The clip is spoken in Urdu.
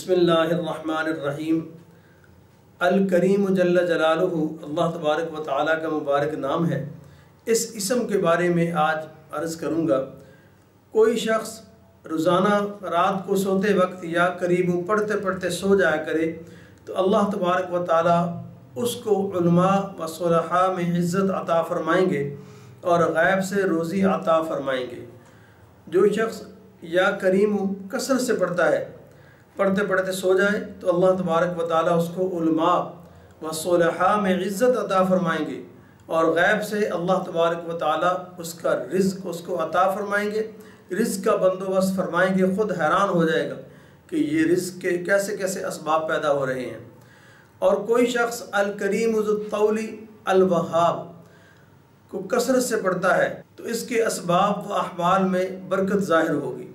بسم اللہ الرحمن الرحیم۔ الکریم جل جلالہ اللہ تبارک و تعالیٰ کا مبارک نام ہے۔ اس اسم کے بارے میں آج عرض کروں گا۔ کوئی شخص روزانہ رات کو سوتے وقت یا قریب پڑھتے پڑھتے سو جایا کرے تو اللہ تبارک و تعالیٰ اس کو علماء و صلحاء میں عزت عطا فرمائیں گے اور غیب سے روزی عطا فرمائیں گے۔ جو شخص یا کریم کثرت سے پڑھتا ہے، پڑھتے پڑھتے سو جائے تو اللہ تبارک و تعالیٰ اس کو علماء و صلحاء میں عزت عطا فرمائیں گے اور غیب سے اللہ تبارک و تعالیٰ اس کا رزق اس کو عطا فرمائیں گے، رزق کا بندوبست فرمائیں گے۔ خود حیران ہو جائے گا کہ یہ رزق کے کیسے کیسے اسباب پیدا ہو رہے ہیں۔ اور کوئی شخص الکریم ذو الطول الوہاب کو کثرت سے پڑھتا ہے تو اس کے اسباب و احوال میں برکت ظاہر ہوگی۔